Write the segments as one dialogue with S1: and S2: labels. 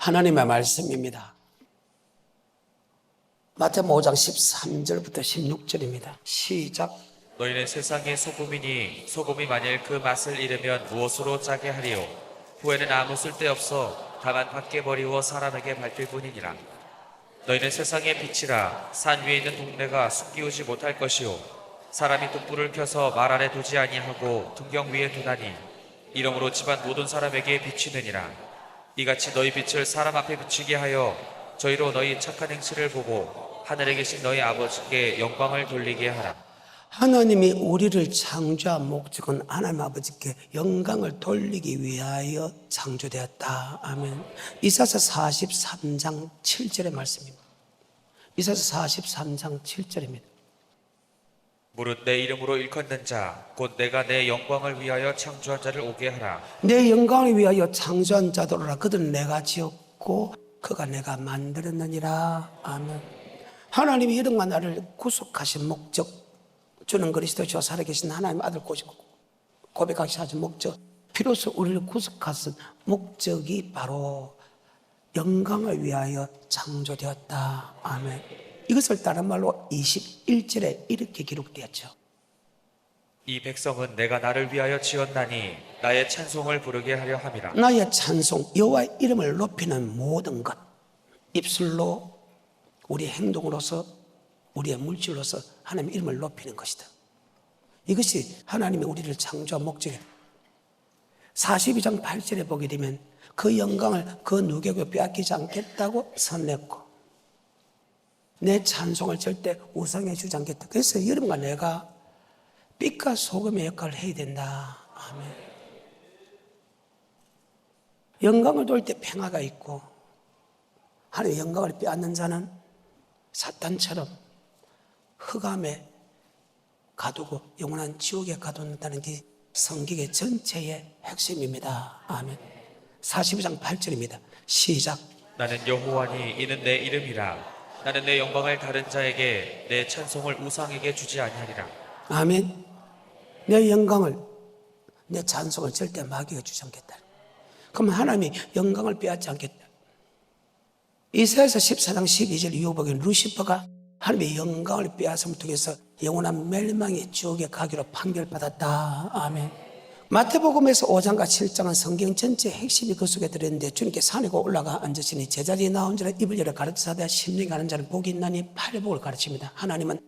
S1: 하나님의 말씀입니다. 마태복음 5장 13절부터 16절입니다. 시작.
S2: 너희는 세상의 소금이니 소금이 만일 그 맛을 잃으면 무엇으로 짜게 하리요? 후에는 아무 쓸데없어 다만 밖에 버리워 사람에게 밟힐 뿐이니라. 너희는 세상의 빛이라. 산 위에 있는 동네가 숨기우지 못할 것이요 사람이 등불을 켜서 말 아래 두지 아니하고 등경 위에 두나니 이러므로 집안 모든 사람에게 비치느니라. 이같이 너희 빛을 사람 앞에 비치게 하여 저희로 너희 착한 행실을 보고 하늘에 계신 너희 아버지께 영광을 돌리게 하라.
S1: 하나님이 우리를 창조한 목적은 하나님 아버지께 영광을 돌리기 위하여 창조되었다. 아멘. 이사야 43장 7절의 말씀입니다. 이사야 43장 7절입니다.
S2: 무릇 내 이름으로 일컫는 자 곧 내가 내 영광을 위하여 창조한 자를 오게 하라.
S1: 내 영광을 위하여 창조한 자도라. 그들은 내가 지었고 그가 내가 만들었느니라. 아멘. 하나님이 이런가 나를 구속하신 목적, 주는 그리스도 저 살아계신 하나님 아들 고백하신 목적, 비로소 우리를 구속하신 목적이 바로 영광을 위하여 창조되었다. 아멘. 이것을 다른 말로 21절에 이렇게 기록되었죠.
S2: 이 백성은 내가 나를 위하여 지었나니 나의 찬송을 부르게 하려 함이라.
S1: 나의 찬송, 여호와의 이름을 높이는 모든 것, 입술로, 우리의 행동으로서, 우리의 물질로서 하나님의 이름을 높이는 것이다. 이것이 하나님이 우리를 창조한 목적이다. 42장 8절에 보게 되면 그 영광을 그 누구에게 빼앗기지 않겠다고 선냈고 내 찬송을 절대 우상해 주지 않겠다. 그래서 여러분과 내가 빛과 소금의 역할을 해야 된다. 아멘. 영광을 돌 때 평화가 있고 하나님의 영광을 빼앗는 자는 사탄처럼 흑암에 가두고 영원한 지옥에 가둔다는 게 성경의 전체의 핵심입니다. 아멘. 42장 8절입니다. 시작.
S2: 나는 여호와니 이는 내 이름이라. 나는 내 영광을 다른 자에게 내 찬송을 우상에게 주지 아니하리라.
S1: 아멘. 내 영광을, 내 찬송을 절대 마귀가 주지 않겠다. 그럼 하나님이 영광을 빼앗지 않겠다. 이사야서 14장 12절 이후 보기엔 루시퍼가 하나님의 영광을 빼앗음을 통해서 영원한 멸망의 지옥에 가기로 판결받았다. 아멘. 마태복음에서 5장과 7장은 성경 전체 핵심이 그 속에 들어있는데 주님께 산에 올라가 앉으시니 제자리에 나온 자는 입을 열어 가르치사대 심령이 가는 자는 복이 있나니 팔복을 가르칩니다. 하나님은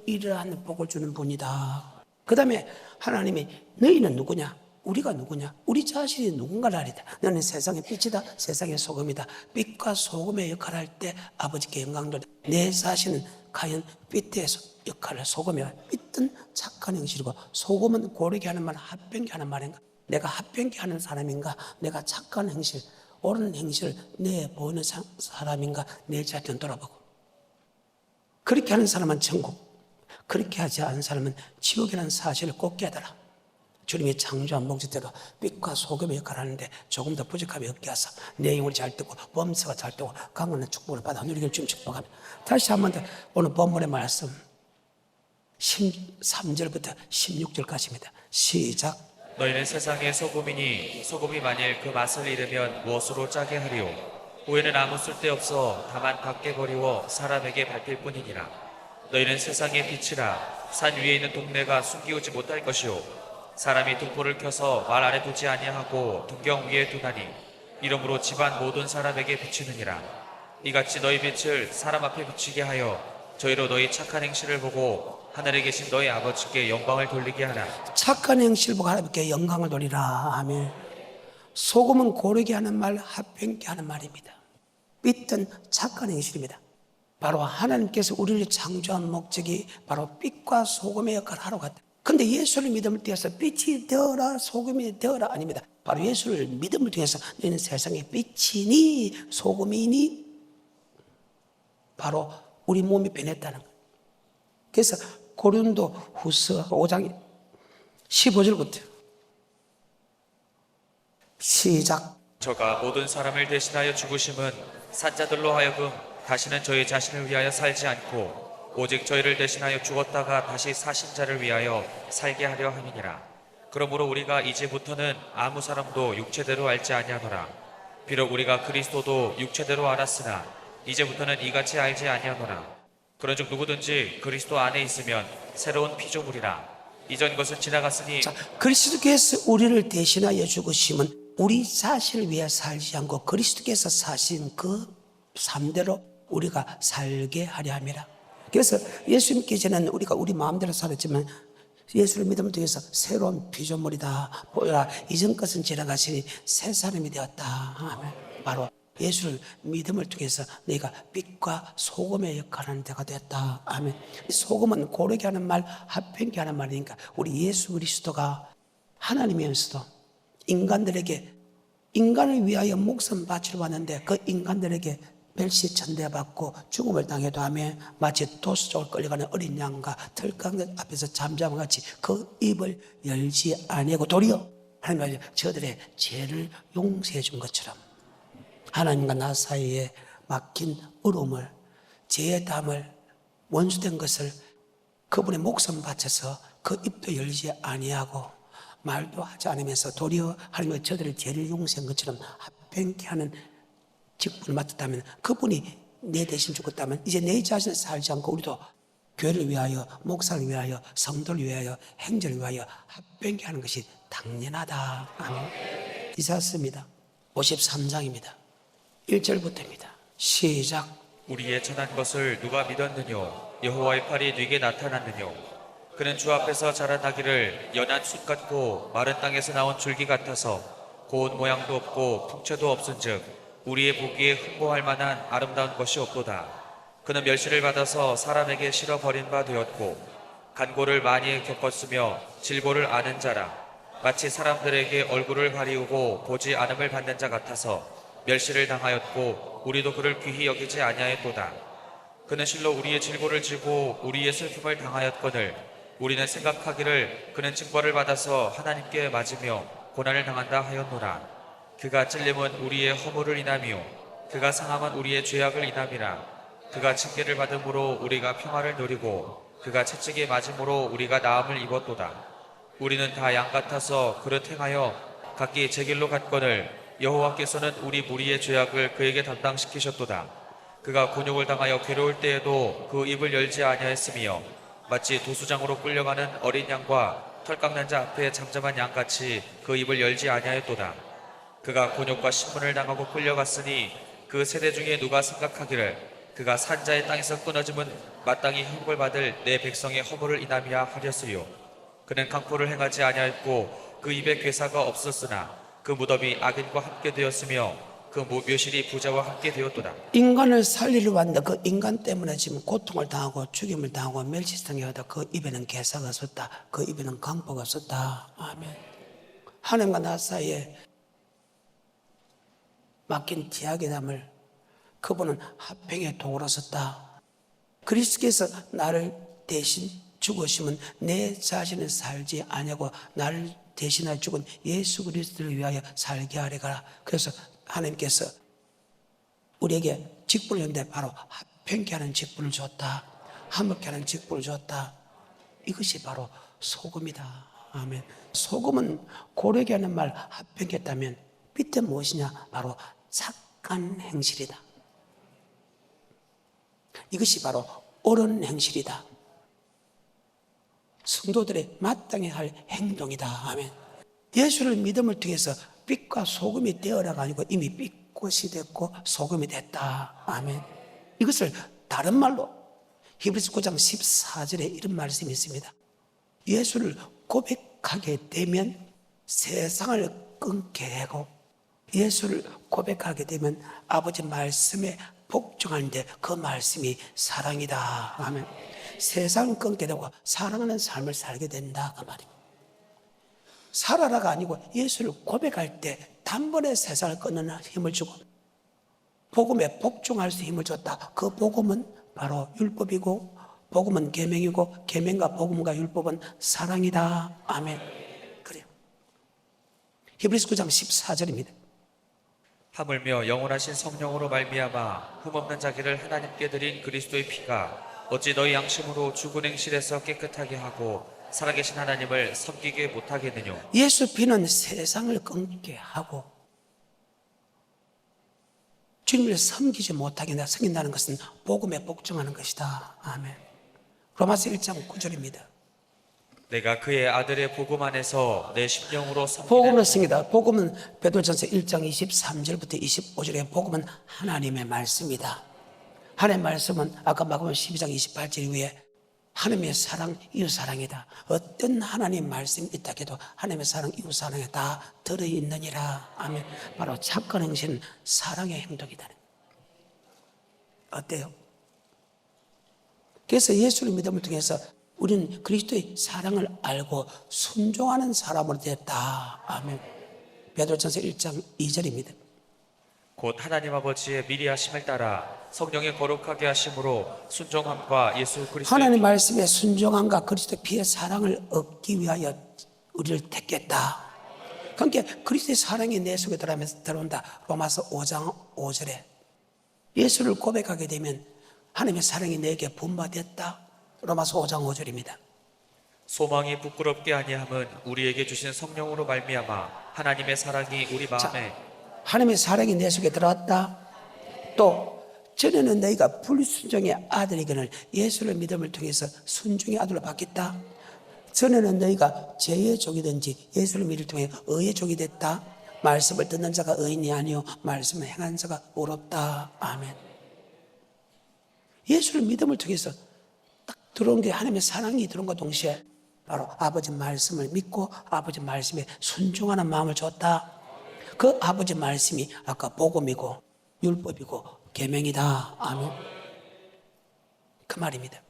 S1: 이러한 복을 주는 분이다. 그 다음에 하나님이 너희는 누구냐? 우리가 누구냐? 우리 자신이 누군가를 알리다. 너는 세상의 빛이다. 세상의 소금이다. 빛과 소금의 역할을 할 때 아버지께 영광 돌려. 내 자신은 과연 빛의 역할을 소금이야. 빛은 착한 형식이고 소금은 고르게 하는 말, 합병케 하는 말인가? 내가 합병케 하는 사람인가? 내가 착한 행실, 옳은 행실을 내보이는 사람인가? 내 자신을 돌아보고. 그렇게 하는 사람은 천국, 그렇게 하지 않은 사람은 지옥이라는 사실을 꼭 깨달아. 주님이 창조한 목적대로 빛과 소금의 역할을 하는데 조금 더 부족함이 없게 하사 내 영혼이 잘 되고 범사가 잘 되고 강건한 축복을 받아 누리기를 주님 축복합니다. 다시 한 번 더 오늘 본문의 말씀 13절부터 16절까지입니다. 시작.
S2: 너희는 세상의 소금이니 소금이 만일 그 맛을 잃으면 무엇으로 짜게 하리요? 후에는 아무 쓸데없어 다만 밖에 버리워 사람에게 밟힐 뿐이니라. 너희는 세상의 빛이라. 산 위에 있는 동네가 숨기우지 못할 것이요 사람이 등불을 켜서 말 아래 두지 아니하고 등경 위에 두나니 이러므로 집안 모든 사람에게 비치느니라. 이같이 너희 빛을 사람 앞에 비치게 하여 저희로 너희 착한 행실을 보고 하늘에 계신 너희 아버지께 영광을 돌리게 하라.
S1: 착한 행실 보고 하나님께 영광을 돌리라. 아멘. 소금은 고르게 하는 말, 합병케 하는 말입니다. 빛은 착한 행실입니다. 바로 하나님께서 우리를 창조한 목적이 바로 빛과 소금의 역할을 하러 갔다. 근데 예수를 믿음을 통해서 빛이 되어라 소금이 되어라 아닙니다. 바로 예수를 믿음을 통해서 너희는 세상의 빛이니 소금이니 바로 우리 몸이 변했다는 거예요. 그래서 고린도 후서 5장 15절부터 시작.
S2: 저가 모든 사람을 대신하여 죽으심은 산자들로 하여금 다시는 저희 자신을 위하여 살지 않고 오직 저희를 대신하여 죽었다가 다시 사신 자를 위하여 살게 하려 함이니라. 그러므로 우리가 이제부터는 아무 사람도 육체대로 알지 아니하노라. 비록 우리가 그리스도도 육체대로 알았으나 이제부터는 이같이 알지 아니하노라. 그런즉 누구든지 그리스도 안에 있으면 새로운 피조물이라. 이전 것은 지나갔으니
S1: 자, 그리스도께서 우리를 대신하여 죽으심은 우리 자신을 위해 살지 않고 그리스도께서 사신 그 삶대로 우리가 살게 하려 함이라. 그래서 예수님께서는 우리가 우리 마음대로 살았지만 예수를 믿음을 통해서 새로운 피조물이다. 보라, 이전 것은 지나가시니 새 사람이 되었다. 아멘. 바로 예수를 믿음을 통해서 내가 빛과 소금의 역할하는 데가 됐다. 아멘. 소금은 고르게 하는 말, 합평케 하는 말이니까 우리 예수 그리스도가 하나님이면서도 인간을 위하여 목숨 바치러 왔는데 그 인간들에게 멸시 천대받고 죽음을 당해도 하며 마치 도수적으로 끌려가는 어린 양과 털강 앞에서 잠잠한 같이 그 입을 열지 아니하고 도리어 하나님 저들의 죄를 용서해 준 것처럼 하나님과 나 사이에 막힌 어려움을 죄의 담을 원수된 것을 그분의 목숨 바쳐서 그 입도 열지 아니하고 말도 하지 않으면서 도리어 하나님과 저들의 죄를 용서한 것처럼 합평케 하는 직분을 맡았다면 그분이 내 대신 죽었다면 이제 내 자신을 살지 않고 우리도 교회를 위하여 목사를 위하여 성도를 위하여 행정을 위하여 합평케 하는 것이 당연하다. 아멘. 이사야서입니다. 53장입니다. 1절부터입니다. 시작.
S2: 우리의 전한 것을 누가 믿었느뇨? 여호와의 팔이 네게 나타났느뇨? 그는 주 앞에서 자라나기를 연한 숯 같고 마른 땅에서 나온 줄기 같아서 고운 모양도 없고 풍채도 없은즉 우리의 보기에 흠모할 만한 아름다운 것이 없도다. 그는 멸시를 받아서 사람에게 실어 버린 바 되었고 간고를 많이 겪었으며 질고를 아는 자라. 마치 사람들에게 얼굴을 가리우고 보지 않음을 받는 자 같아서 멸시를 당하였고 우리도 그를 귀히 여기지 아니하였도다. 그는 실로 우리의 질고를 지고 우리의 슬픔을 당하였거늘 우리는 생각하기를 그는 징벌을 받아서 하나님께 맞으며 고난을 당한다 하였노라. 그가 찔림은 우리의 허물을 인함이요 그가 상함은 우리의 죄악을 인함이라. 그가 징계를 받음으로 우리가 평화를 누리고 그가 채찍에 맞음으로 우리가 나음을 입었도다. 우리는 다 양 같아서 그릇 행하여 각기 제 길로 갔거늘 여호와께서는 우리 무리의 죄악을 그에게 담당시키셨도다. 그가 곤욕을 당하여 괴로울 때에도 그 입을 열지 아니하였으며 마치 도수장으로 끌려가는 어린 양과 털깎는 자 앞에 잠잠한 양같이 그 입을 열지 아니하였도다. 그가 곤욕과 신문을 당하고 끌려갔으니 그 세대 중에 누가 생각하기를 그가 산자의 땅에서 끊어짐은 마땅히 형벌받을 내 백성의 허물을 인함이야 하렸으리요. 그는 강포를 행하지 아니하였고 그 입에 괴사가 없었으나 그 무덤이 악인과 함께 되었으며 그 묘실이 부자와 함께 되었도다.
S1: 인간을 살리려 왔는데 그 인간 때문에 지금 고통을 당하고 죽임을 당하고 멸시당하다. 그 입에는 괴사가 없었다. 그 입에는 강포가 없었다. 아멘. 하나님과 나 사이에 맡긴 죄악의 담을 그분은 합평의 도구로 썼다. 그리스도께서 나를 대신 죽으시면 내 자신을 살지 아니하고 나를 대신하여 죽은 예수 그리스도를 위하여 살게 하리라. 그래서 하나님께서 우리에게 직분을 줬는데 바로 합평케 하는 직분을 줬다. 화목케 하는 직분을 줬다. 이것이 바로 소금이다. 아멘. 소금은 고르게 하는 말 합평케 했다면 밑에 무엇이냐? 바로 착한 행실이다. 이것이 바로 옳은 행실이다. 성도들의 마땅히 할 행동이다. 아멘. 예수를 믿음을 통해서 빛과 소금이 되어라가 아니고 이미 빛꽃이 됐고 소금이 됐다. 아멘. 이것을 다른 말로 히브리서 9장 14절에 이런 말씀이 있습니다. 예수를 고백하게 되면 세상을 끊게 되고 예수를 고백하게 되면 아버지 말씀에 복종하는데 그 말씀이 사랑이다. 아멘. 세상을 끊게 되고 사랑하는 삶을 살게 된다. 그 말입니다. 살아라가 아니고 예수를 고백할 때 단번에 세상을 끊는 힘을 주고 복음에 복종할 수 힘을 줬다. 그 복음은 바로 율법이고 복음은 계명이고 계명과 복음과 율법은 사랑이다. 아멘. 그래요. 히브리서 9장 14절입니다.
S2: 하물며 영원하신 성령으로 말미암아 흠없는 자기를 하나님께 드린 그리스도의 피가 어찌 너희 양심으로 죽은 행실에서 깨끗하게 하고 살아계신 하나님을 섬기게 못하겠느냐.
S1: 예수 피는 세상을 끊게 하고 주님을 섬기지 못하게 내가 섬긴다는 것은 복음에 복종하는 것이다. 아멘. 로마서 1장 9절입니다.
S2: 내가 그의 아들의 복음 안에서 내 심령으로
S1: 복음으로
S2: 섬기는
S1: 씁니다. 복음은 베드로전서 1장 23절부터 25절에 복음은 하나님의 말씀이다. 하나님의 말씀은 아까 마가복음 12장 28절 이후에 하나님의 사랑, 이웃사랑이다. 어떤 하나님 말씀이 있다 해도 하나님의 사랑, 이웃사랑에 다 들어있느니라. 아멘. 바로 착한 행실은 사랑의 행동이다. 어때요? 그래서 예수를 믿음을 통해서 우리는 그리스도의 사랑을 알고 순종하는 사람으로 됐다. 아멘. 베드로전서 1장 2절입니다.
S2: 곧 하나님 아버지의 미리 하심을 따라 성령의 거룩하게 하심으로 순종함과 예수 그리스도의
S1: 하나님 말씀에 순종함과 그리스도 피의 사랑을 얻기 위하여 우리를 택했다. 그러니까 그리스도의 사랑이 내 속에 들어온다. 로마서 5장 5절에 예수를 고백하게 되면 하나님의 사랑이 내게 분바됐다. 로마서 5장 5절입니다.
S2: 소망이 부끄럽게 아니함은 우리에게 주신 성령으로 말미암아 하나님의 사랑이 우리 마음에
S1: 하나님의 사랑이 내 속에 들어왔다. 또 전에는 너희가 불순종의 아들이거늘 예수를 믿음을 통해서 순종의 아들로 바뀌었다. 전에는 너희가 죄의 족이든지 예수를 믿을 통해 의의 족이 됐다. 말씀을 듣는 자가 의인이 아니요 말씀을 행하는 자가 의롭다. 아멘. 예수를 믿음을 통해서 딱 들어온 게 하나님의 사랑이 들어온 것 동시에 바로 아버지 말씀을 믿고 아버지 말씀에 순종하는 마음을 줬다. 그 아버지 말씀이 아까 복음이고 율법이고 계명이다. 아멘. 그 말입니다.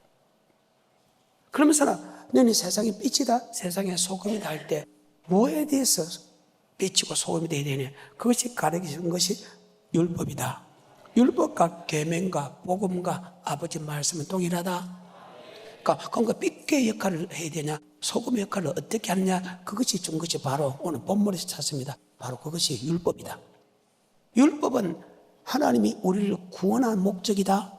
S1: 그러면서는 너는 세상의 빛이다, 세상의 소금이다 할 때 뭐에 대해서 빛이고 소금이 되어야 되냐? 그것이 가르치는 것이 율법이다. 율법과 계명과 복음과 아버지 말씀은 동일하다. 그러니까 빛의 역할을 해야 되냐, 소금의 역할을 어떻게 하느냐, 그것이 준 것이 바로 오늘 본문에서 찾습니다. 바로 그것이 율법이다. 율법은 하나님이 우리를 구원한 목적이다.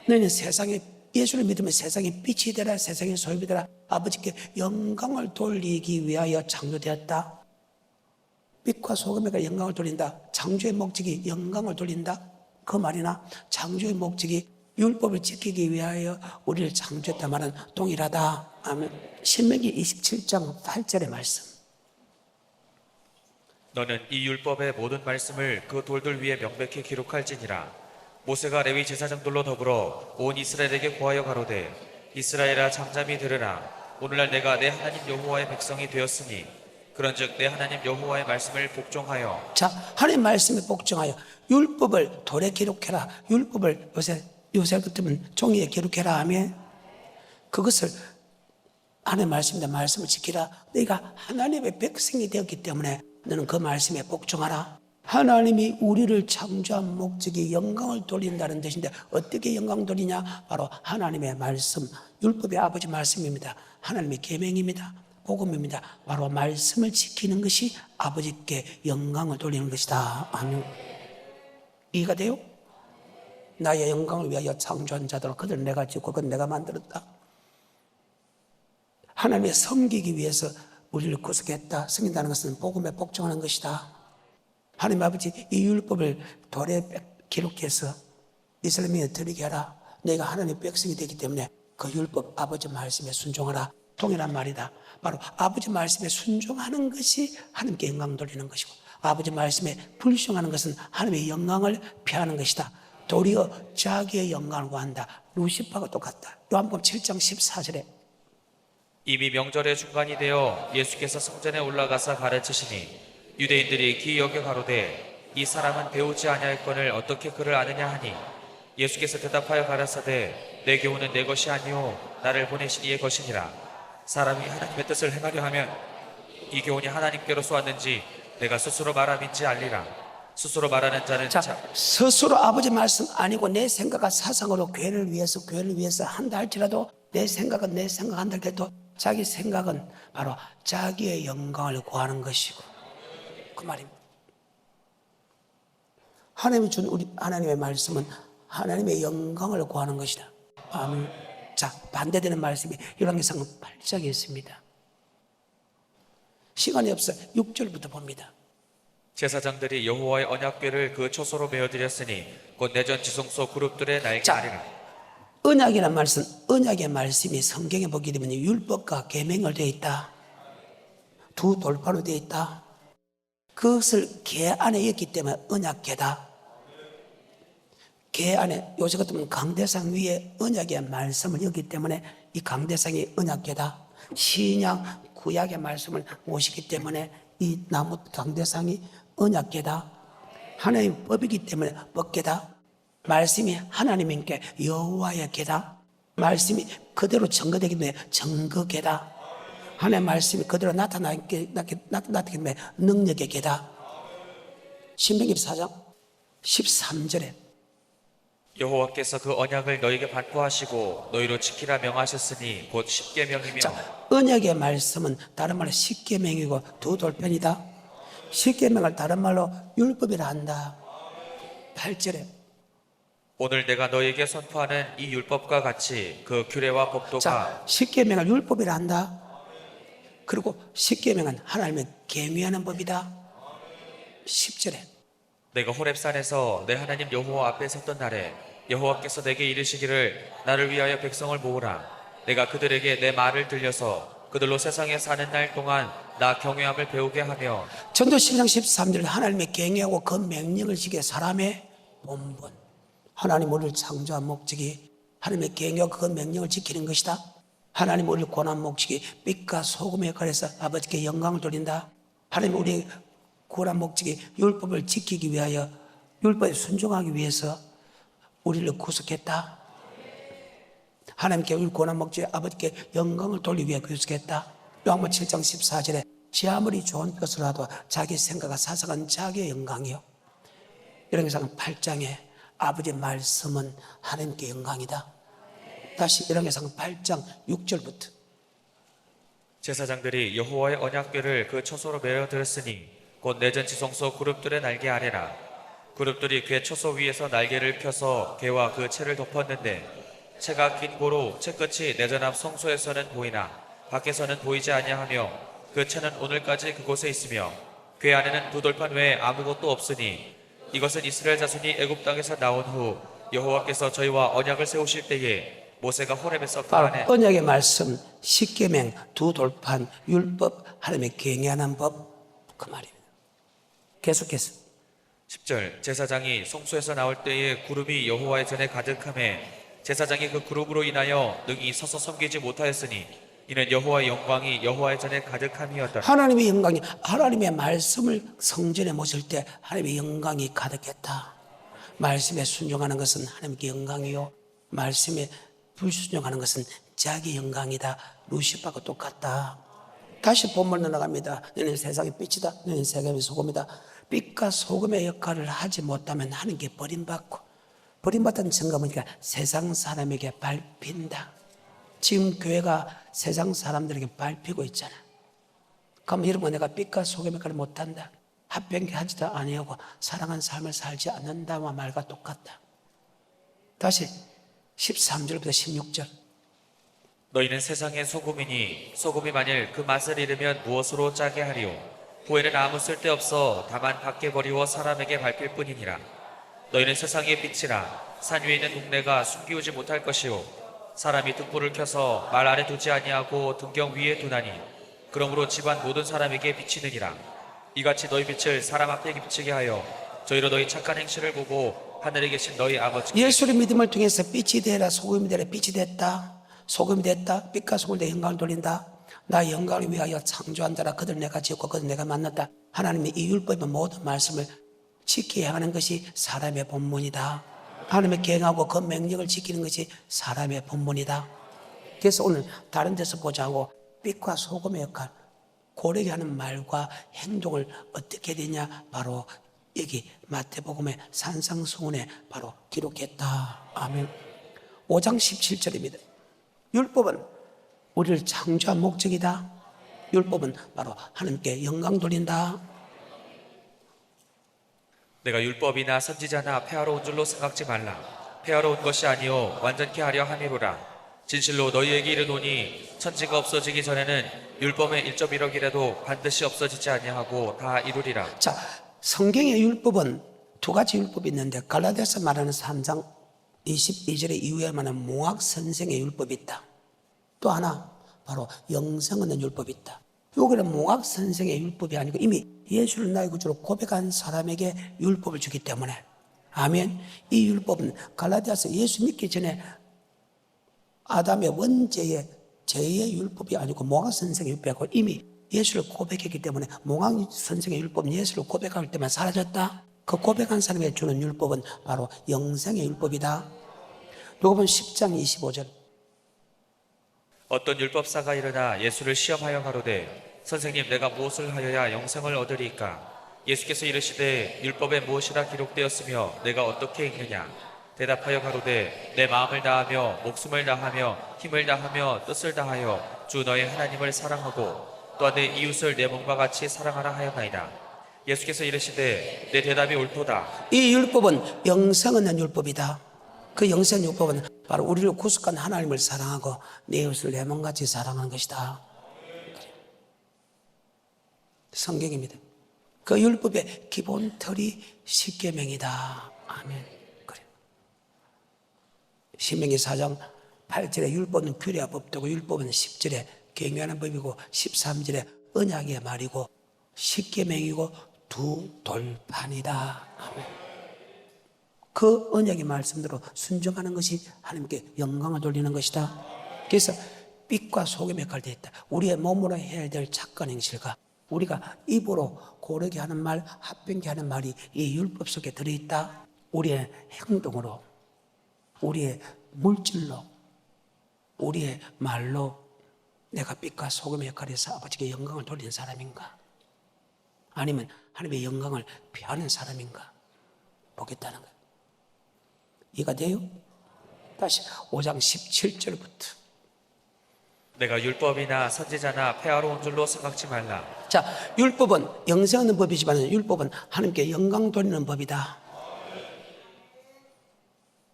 S1: 너희는 세상에 예수를 믿으면 세상에 빛이 되라, 세상에 소금이 되라. 아버지께 영광을 돌리기 위하여 창조되었다. 빛과 소금에게 영광을 돌린다. 창조의 목적이 영광을 돌린다. 그 말이나 창조의 목적이 율법을 지키기 위하여 우리를 창조했다 말은 동일하다. 아멘. 신명기 27장 8절의 말씀.
S2: 너는 이 율법의 모든 말씀을 그 돌들 위에 명백히 기록할지니라. 모세가 레위 제사장들로 더불어 온 이스라엘에게 고하여 가로되 이스라엘아 잠잠히 들으라. 오늘날 내가 내 하나님 여호와의 백성이 되었으니 그런즉 내 하나님 여호와의 말씀을 복종하여
S1: 자, 하나님 말씀에 복종하여 율법을 돌에 기록해라. 율법을 요새 같으면 종이에 기록해라 하면 그것을 하나님 말씀입니다. 말씀을 지키라. 너희가 하나님의 백성이 되었기 때문에 너는 그 말씀에 복종하라. 하나님이 우리를 창조한 목적이 영광을 돌린다는 뜻인데 어떻게 영광 돌리냐? 바로 하나님의 말씀, 율법의 아버지 말씀입니다. 하나님의 계명입니다. 복음입니다. 바로 말씀을 지키는 것이 아버지께 영광을 돌리는 것이다. 아멘. 이해가 돼요? 나의 영광을 위하여 창조한 자들, 그들 내가 짓고 그들 내가 만들었다. 하나님의 섬기기 위해서 우리를 구속했다. 섬긴다는 것은 복음에 복종하는 것이다. 하나님 아버지 이 율법을 돌에 기록해서 이스라엘에 드리게 하라. 너희가 하나님의 백성이 되기 때문에 그 율법 아버지 말씀에 순종하라. 동일한 말이다. 바로 아버지 말씀에 순종하는 것이 하나님께 영광 돌리는 것이고 아버지 말씀에 불순종하는 것은 하나님의 영광을 피하는 것이다. 도리어 자기의 영광을 구한다. 루시파가 똑같다. 요한복음 7장 14절에
S2: 이미 명절의 중간이 되어 예수께서 성전에 올라가사 가르치시니 유대인들이 귀 여겨 가로되 이 사람은 배우지 아니할거늘 어떻게 그를 아느냐 하니 예수께서 대답하여 가라사대 내 교훈은 내 것이 아니오 나를 보내신 이의 것이니라. 사람이 하나님의 뜻을 행하려 하면 이 교훈이 하나님께로서 왔는지 내가 스스로 말함인지 알리라. 스스로 말하는 자는
S1: 스스로 아버지 말씀 아니고 내 생각과 사상으로 교회를 위해서 한다 할지라도 내 생각은 내 생각한다 해도 자기 생각은 바로 자기의 영광을 구하는 것이고 그 말입니다. 하나님이 준 우리 하나님의 말씀은 하나님의 영광을 구하는 것이다. 아멘. 자, 반대되는 말씀이 열왕기상 8장에 있습니다. 시간이 없어 6절부터 봅니다.
S2: 제사장들이 여호와의 언약궤를 그 초소로 메어드렸으니 곧 내전 지성소 그룹들의 날개
S1: 자,
S2: 아니라.
S1: 언약이란 말씀, 언약의 말씀이 성경에 보게 되면 율법과 계명을 되어 있다. 두 돌파로 되어 있다. 그것을 계 안에 있기 때문에 언약계다. 계 안에 요새 같으면 강대상 위에 언약의 말씀을 였기 때문에 이 강대상이 언약계다. 신약 구약의 말씀을 모시기 때문에 이 나무 강대상이 언약계다. 하나님의 법이기 때문에 법계다. 말씀이 하나님께 여호와의 계다. 말씀이 그대로 증거되기 때문에 증거계다. 하나님의 말씀이 그대로 나타나기 때문에 능력의 계다. 신명기 4장 13절에
S2: 여호와께서 그 언약을 너희에게 반포하시고 너희로 지키라 명하셨으니 곧 십계명이며.
S1: 자, 언약의 말씀은 다른 말로 십계명이고 두 돌편이다. 십계명을 다른 말로 율법이라 한다. 8절에
S2: 오늘 내가 너희에게 선포하는 이 율법과 같이 그 규례와 법도가.
S1: 자, 십계명을 율법이라 한다. 그리고 십계명은 하나님의 계명하는 법이다. 10절에
S2: 내가 호렙산에서 내 하나님 여호와 앞에 섰던 날에 여호와께서 내게 이르시기를 나를 위하여 백성을 모으라. 내가 그들에게 내 말을 들려서 그들로 세상에 사는 날 동안 나 경외함을 배우게 하며.
S1: 전도 12장 13절 하나님의 경외하고 그 명령을 지켜 사람의 본분. 하나님 우리를 창조한 목적이 하나님의 경외하고 그 명령을 지키는 것이다. 하나님 우리를 구원한 목적이 빛과 소금의 역할에서 아버지께 영광을 돌린다. 하나님 우리의 구원한 목적이 율법을 지키기 위하여 율법에 순종하기 위해서 우리를 구속했다. 하나님께 우리 구원한 목적이 아버지께 영광을 돌리기 위해 구속했다. 요한복음 7장 14절에 지 아무리 좋은 것을 하도 자기 생각과 사상은 자기의 영광이요. 열왕기상 8장에 아버지의 말씀은 하나님께 영광이다. 다시 열왕기상 8장 6절부터
S2: 제사장들이 여호와의 언약궤를 그 초소로 메어들었으니 곧 내전 지성소 그룹들의 날개 아래라. 그룹들이 궤 초소 위에서 날개를 펴서 궤와 그 채를 덮었는데 채가 긴 고로 채 끝이 내전 앞 성소에서는 보이나 밖에서는 보이지 아니하며 그 채는 오늘까지 그곳에 있으며 궤 안에는 두 돌판 외에 아무것도 없으니 이것은 이스라엘 자손이 애굽 땅에서 나온 후 여호와께서 저희와 언약을 세우실 때에 모세가 호렙에서 그 안에.
S1: 바로 언약의 말씀, 십계명, 두 돌판, 율법, 하나님의 경외하는 법, 그 말입니다. 계속해서
S2: 10절 제사장이 성소에서 나올 때에 구름이 여호와의 전에 가득하매 제사장이 그 구름으로 인하여 능히 서서 섬기지 못하였으니 이는 여호와의 영광이 여호와의 전에 가득함이었더라.
S1: 하나님의 영광이 하나님의 말씀을 성전에 모실 때 하나님의 영광이 가득했다. 말씀에 순종하는 것은 하나님께 영광이요 말씀에 불순종하는 것은 자기 영광이다. 루시파가 똑같다. 다시 본문으로 나갑니다. 너는 세상의 빛이다. 너는 세상의 소금이다. 빛과 소금의 역할을 하지 못하면 하나님께 버림받고 버림받은 증거니까 세상 사람에게 밟힌다. 지금 교회가 세상 사람들에게 밟히고 있잖아. 그럼 이런 거 내가 빛과 소금의 역할을 못한다. 합병케 하지도 아니하고 사랑한 삶을 살지 않는다와 말과 똑같다. 다시 13절부터 16절
S2: 너희는 세상의 소금이니 소금이 만일 그 맛을 잃으면 무엇으로 짜게 하리요. 후에는 아무 쓸데없어 다만 밖에 버리워 사람에게 밟힐 뿐이니라. 너희는 세상의 빛이라. 산 위에 있는 동네가 숨기우지 못할 것이요 사람이 등불을 켜서 말 아래 두지 아니하고 등경 위에 두나니 그러므로 집안 모든 사람에게 비치느니라. 이같이 너희 빛을 사람 앞에 비치게 하여 저희로 너희 착한 행실을 보고 하늘에 계신 너희 아버지께.
S1: 예수의 믿음을 통해서 빛이 되라 소금이 되라. 빛이 됐다. 소금이 됐다. 빛과 소금을 내 영광을 돌린다. 나의 영광을 위하여 창조한 자라. 그들 내가 지었고 그들 내가 만났다. 하나님의 이 율법의 모든 말씀을 지켜야 하는 것이 사람의 본문이다. 하나님의 계명하고 그 명령을 지키는 것이 사람의 본문이다. 그래서 오늘 다른 데서 보자고 빛과 소금의 역할, 고르게 하는 말과 행동을 어떻게 되냐, 바로 여기 마태복음의 산상수훈에 바로 기록했다. 아멘. 5장 17절입니다. 율법은 우리를 창조한 목적이다. 율법은 바로 하나님께 영광 돌린다.
S2: 내가 율법이나 선지자나 폐하러 온 줄로 생각지 말라. 폐하러 온 것이 아니요 완전케 하려 함이로라. 진실로 너희에게 이르노니 천지가 없어지기 전에는 율법의 1.1억이라도 반드시 없어지지 아니하고 다 이루리라.
S1: 자, 성경의 율법은 두 가지 율법이 있는데 갈라디아서 말하는 3장 22절의 이후에 말하는 몽학 선생의 율법이 있다. 또 하나 바로 영생 얻는 율법이 있다. 여기는 몽학 선생의 율법이 아니고 이미 예수를 나의 구주로 고백한 사람에게 율법을 주기 때문에 아멘. 이 율법은 갈라디아서 예수 믿기 전에 아담의 원죄의 죄의 율법이 아니고 몽학 선생의 율법이고 이미 예수를 고백했기 때문에 몽학 선생의 율법은 예수를 고백할 때만 사라졌다. 그 고백한 사람에게 주는 율법은 바로 영생의 율법이다. 누가복음 10장 25절.
S2: 어떤 율법사가 일어나 예수를 시험하여 가로되 선생님 내가 무엇을 하여야 영생을 얻으리이까? 예수께서 이르시되 율법에 무엇이라 기록되었으며 내가 어떻게 읽느냐? 대답하여 가로되 내 마음을 다하며 목숨을 다하며 힘을 다하며 뜻을 다하여 주 너의 하나님을 사랑하고 또한 내 이웃을 내 몸과 같이 사랑하라 하였나이다. 예수께서 이르시되 내 대답이 옳도다.
S1: 이 율법은 영생 얻는 율법이다. 그 영생 율법은 바로 우리를 구속한 하나님을 사랑하고 내 이웃을 내 몸같이 사랑하는 것이다. 성경입니다. 그 율법의 기본 틀이 십계명이다. 아멘. 그래. 신명기 4장 8절에 율법은 규례와 법도고 율법은 10절에 경외하는 법이고 13절에 언약의 말이고 십계명이고 두 돌판이다. 아멘. 그 언약의 말씀대로 순종하는 것이 하나님께 영광을 돌리는 것이다. 그래서 빛과 소금의 갈대에 있다. 우리의 몸으로 해야 될 착한 행실과 우리가 입으로 고르게 하는 말, 합병케 하는 말이 이 율법 속에 들어있다. 우리의 행동으로, 우리의 물질로, 우리의 말로 내가 빛과 소금의 역할에서 아버지께 영광을 돌리는 사람인가? 아니면 하나님의 영광을 피하는 사람인가? 보겠다는 거예요. 이해가 돼요? 다시 5장 17절부터.
S2: 내가 율법이나 선지자나 폐하러 온 줄로 생각지 말라.
S1: 자, 율법은 영생 얻는 법이지만 율법은 하나님께 영광 돌리는 법이다.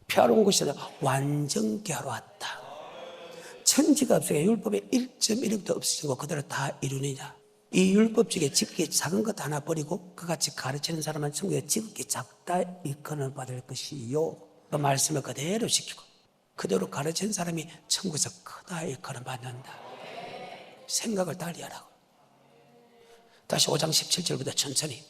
S1: 피하러 온 것이 아니라 완전케 하러 왔다. 천지가 없으니까 율법의 1.1도 없어지고 그대로 다 이루느냐. 이 율법 중에 지극히 작은 것 하나 버리고 그같이 가르치는 사람은 천국에 지극히 작다 일컬음을 받을 것이요. 그 말씀을 그대로 지키고 그대로 가르치는 사람이 천국에서 크다 일컬음 받는다. 생각을 달리 하라고. 다시 5장 17절부터 천천히.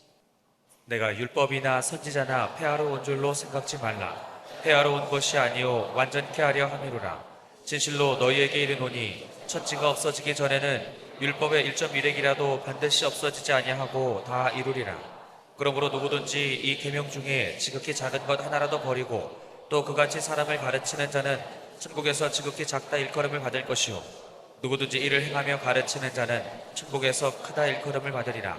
S2: 내가 율법이나 선지자나 폐하러 온 줄로 생각지 말라. 폐하러 온 것이 아니요 완전케 하려 함이로라. 진실로 너희에게 이르노니 천지가 없어지기 전에는 율법의 1.1획이라도 반드시 없어지지 아니하고 다 이루리라. 그러므로 누구든지 이 계명 중에 지극히 작은 것 하나라도 버리고 또 그같이 사람을 가르치는 자는 천국에서 지극히 작다 일컬음을 받을 것이요 누구든지 이를 행하며 가르치는 자는 천국에서 크다 일컬음을 받으리라.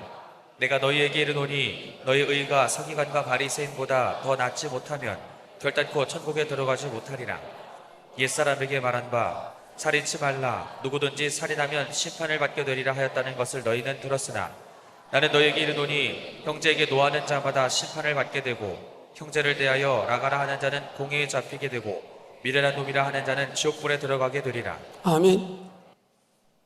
S2: 내가 너희에게 이르노니 너희 의가 서기관과 바리새인보다 더 낫지 못하면 결단코 천국에 들어가지 못하리라. 옛사람에게 말한 바 살인치 말라. 누구든지 살인하면 심판을 받게 되리라 하였다는 것을 너희는 들었으나 나는 너희에게 이르노니 형제에게 노하는 자마다 심판을 받게 되고 형제를 대하여 나가라 하는 자는 공회에 잡히게 되고 미련한 놈이라 하는 자는 지옥불에 들어가게 되리라.
S1: 아멘.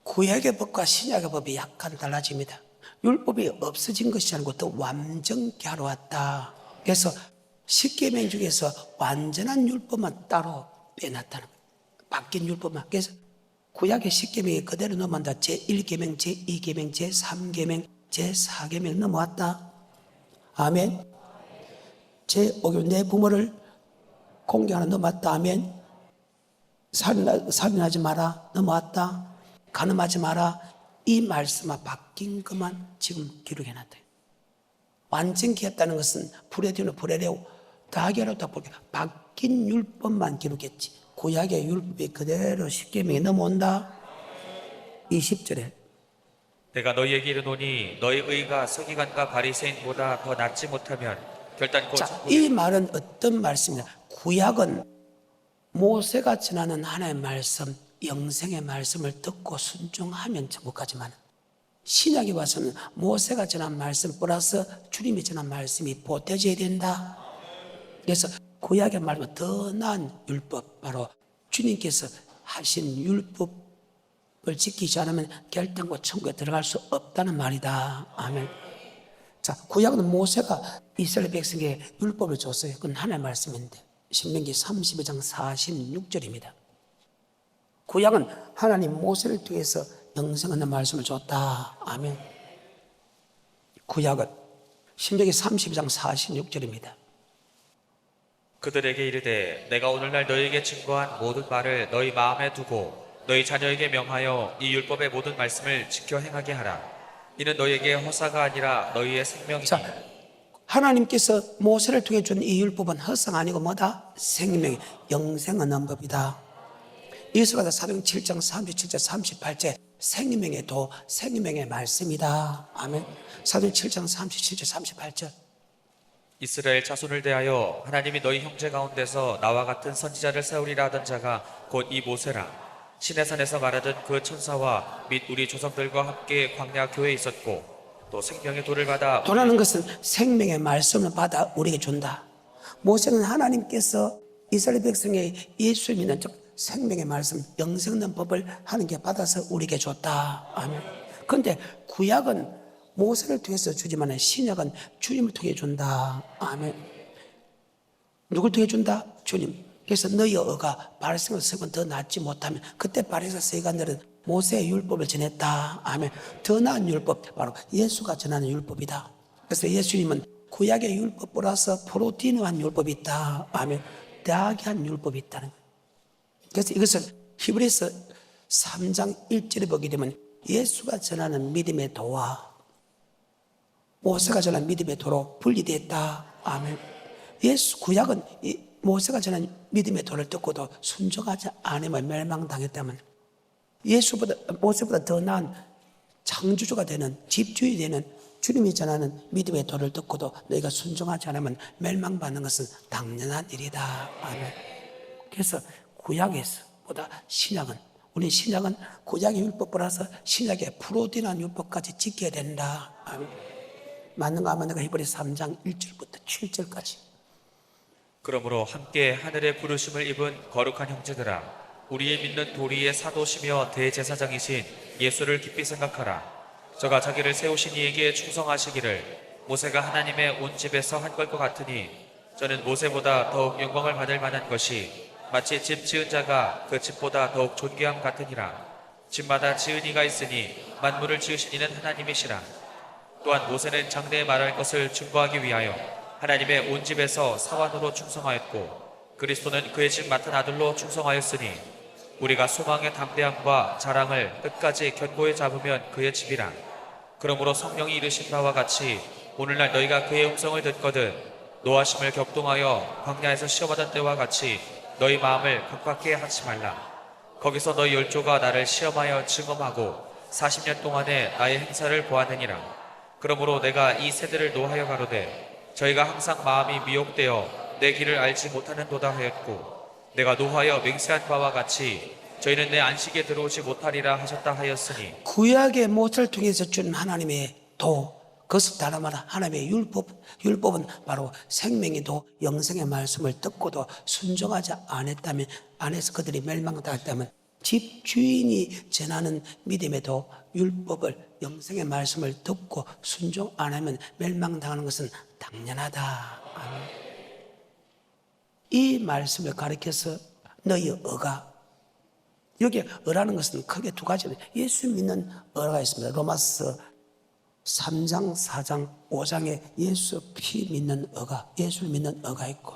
S1: 구약의 법과 신약의 법이 약간 달라집니다. 율법이 없어진 것이 아니고 더 완전케 하러 왔다. 그래서 십계명 중에서 완전한 율법만 따로 빼놨다는 거예요. 바뀐 율법만. 그래서 구약의 십계명이 그대로 넘어간다. 제1계명, 제2계명, 제3계명, 제4계명 넘어왔다. 아멘. 제5계명 내 부모를 공경하는 넘어왔다. 아멘. 살인하지 마라. 넘어왔다. 간음하지 마라. 이 말씀만 바뀐 것만 지금 기록해놨다. 완전히 했다는 것은 프레디노 프레레오 다게로 다 바뀐 율법만 기록했지. 구약의 율법이 그대로 십계명에 넘어온다. 20절에
S2: 내가 너희에게 이르노니 너희 의가 서기관과 바리새인보다 더 낫지 못하면 결단코
S1: 자, 이 말은 어떤 말씀이냐. 구약은 모세가 전하는 하나님의 말씀, 영생의 말씀을 듣고 순종하면 천국 가지만 신약에 와서는 모세가 전한 말씀 플러스 주님이 전한 말씀이 보태져야 된다. 그래서 구약의 말보다 더 나은 율법, 바로 주님께서 하신 율법을 지키지 않으면 결단코 천국에 들어갈 수 없다는 말이다. 아멘. 자, 구약은 모세가 이스라엘 백성에게 율법을 줬어요. 그건 하나님의 말씀인데 신명기 32장 46절입니다. 구약은 하나님 모세를 통해서 영생하는 말씀을 줬다. 아멘. 구약은 신명기 32장 46절입니다.
S2: 그들에게 이르되 내가 오늘날 너희에게 증거한 모든 말을 너희 마음에 두고 너희 자녀에게 명하여 이 율법의 모든 말씀을 지켜 행하게 하라. 이는 너희에게 허사가 아니라 너희의 생명이니.
S1: 자, 하나님께서 모세를 통해 준 이 율법은 허사가 아니고 뭐다? 생명, 영생하는 법이다. 이스라엘 사도행 7장 37절 38절 생명의 도, 생명의 말씀이다. 아멘. 사도행 7장 37절 38절.
S2: 이스라엘 자손을 대하여 하나님이 너희 형제 가운데서 나와 같은 선지자를 세우리라 하던 자가 곧 이 모세라. 시내산에서 말하던 그 천사와 및 우리 조상들과 함께 광야 교회에 있었고 또 생명의 도를 받아.
S1: 도라는 것은 생명의 말씀을 받아 우리에게 준다. 모세는 하나님께서 이스라엘 백성의 예수 믿는 즉 생명의 말씀, 영생하는 법을 하나님께 받아서 우리에게 줬다. 아멘. 그런데 구약은 모세를 통해서 주지만 신약은 주님을 통해 준다. 아멘. 누굴 통해 준다? 주님. 그래서 너희 어가 바리새인과 서기관 더 낫지 못하면 그때 바리새인과 서기관들은 모세의 율법을 전했다. 아멘. 더 나은 율법, 바로 예수가 전하는 율법이다. 그래서 예수님은 구약의 율법 플러스 프로티노한 율법이 있다. 아멘. 대하게 한 율법이 있다는 거예요. 그래서 이것을 히브리서 3장 1절에 보게 되면 예수가 전하는 믿음의 도와 모세가 전하는 믿음의 도로 분리됐다. 아멘. 예수 구약은 모세가 전한 믿음의 도를 듣고도 순종하지 않으면 멸망당했다면 모세보다 더 나은 창조주가 되는 집주인이 되는 주님이 전하는 믿음의 도를 듣고도 너희가 순종하지 않으면 멸망받는 것은 당연한 일이다. 아멘. 그래서 구약에서보다 신약은 우리 신약은 구약의 율법 플러스 신약의 프로틴한 율법까지 지켜야 된다. 아멘. 맞는가 안 맞는가 히브리서 3장 1절부터 7절까지.
S2: 그러므로 함께 하늘의 부르심을 입은 거룩한 형제들아, 우리의 믿는 도리의 사도시며 대제사장이신 예수를 깊이 생각하라. 저가 자기를 세우신 이에게 충성하시기를 모세가 하나님의 온 집에서 한 것과 같으니 저는 모세보다 더욱 영광을 받을 만한 것이 마치 집 지은 자가 그 집보다 더욱 존귀함 같으니라. 집마다 지은 이가 있으니 만물을 지으신 이는 하나님이시라. 또한 모세는 장래에 말할 것을 증거하기 위하여 하나님의 온 집에서 사환으로 충성하였고 그리스도는 그의 집 맡은 아들로 충성하였으니 우리가 소망의 담대함과 자랑을 끝까지 견고히 잡으면 그의 집이라. 그러므로 성령이 이르신 바와 같이 오늘날 너희가 그의 음성을 듣거든 노하심을 격동하여 광야에서 시험하던 때와 같이 너희 마음을 각박해 하지 말라. 거기서 너희 열조가 나를 시험하여 증언하고 40년 동안에 나의 행사를 보았느니라. 그러므로 내가 이 세대를 노하여 가로되 저희가 항상 마음이 미혹되어 내 길을 알지 못하는도다 하였고 내가 노하여 맹세한 바와 같이 저희는 내 안식에 들어오지 못하리라 하셨다 하였으니.
S1: 구약의 모세를 통해서 준 하나님의 도, 그것을 다른 말 하나님의 율법은 바로 생명의 도, 영생의 말씀을 듣고도 순종하지 않았다면, 안에서 그들이 멸망당했다면 집주인이 전하는 믿음의 도, 율법을, 영생의 말씀을 듣고 순종 안 하면 멸망당하는 것은 당연하다. 아멘. 이 말씀을 가리켜서 너희 어가, 여기 어라는 것은 크게 두 가지입니다. 예수 믿는 어가 있습니다. 로마서 3장, 4장, 5장에 예수 피 믿는 어가, 예수를 믿는 어가 있고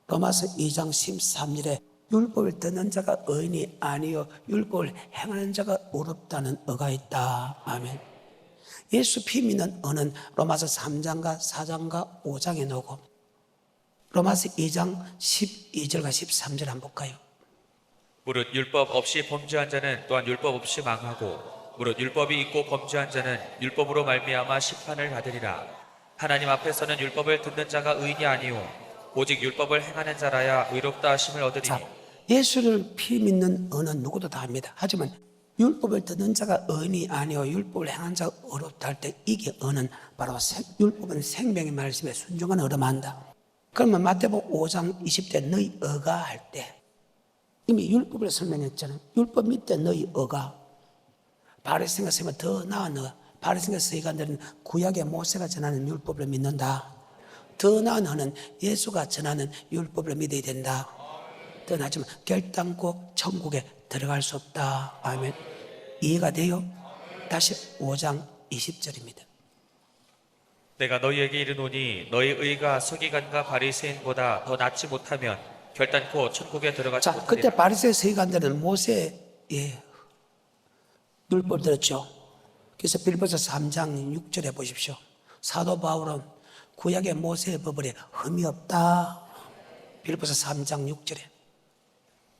S1: 로마서 2장 13절에 율법을 듣는 자가 의인이 아니요 율법을 행하는 자가 어렵다는 어가 있다. 아멘. 예수 피 믿는 어는 로마서 3장과 4장과 5장에 나오고 로마서 2장 12절과 13절 한번 볼까요?
S2: 무릇 율법 없이 범죄한 자는 또한 율법 없이 망하고 무릇 율법이 있고 범죄한 자는 율법으로 말미암아 심판을 받으리라. 하나님 앞에서는 율법을 듣는 자가 의인이 아니요 오직 율법을 행하는 자라야 의롭다 하심을 얻으리니.
S1: 자, 예수를 피 믿는 어는 누구도 다 합니다. 하지만 율법을 듣는 자가 의인이 아니요 율법을 행하는 자가 어렵다 할 때 이게 어는 바로 율법은 생명의 말씀에 순종한 어를 말한다. 그러면 마태복음 5장 20대 너희 어가 할 때 이미 율법을 설명했잖아요. 율법 밑에 너희 어가 바리새인과 세면 더 나은 어, 바리새인과 서기관들은 구약의 모세가 전하는 율법을 믿는다. 더 나은 너는 예수가 전하는 율법을 믿어야 된다. 더 나지만 결단코 천국에 들어갈 수 없다. 아멘. 이해가 돼요? 다시 5장 20절입니다.
S2: 내가 너희에게 이르노니 너희 의가 서기관과 바리새인보다 더 낫지 못하면 결단코 천국에 들어가지
S1: 자,
S2: 못하리라.
S1: 그때 바리새 서기관들은 모세의 율법 들었죠. 그래서 빌립보서 3장 6절에 보십시오. 사도 바울은 구약의 모세의 법에 흠이 없다. 빌립보서 3장 6절에.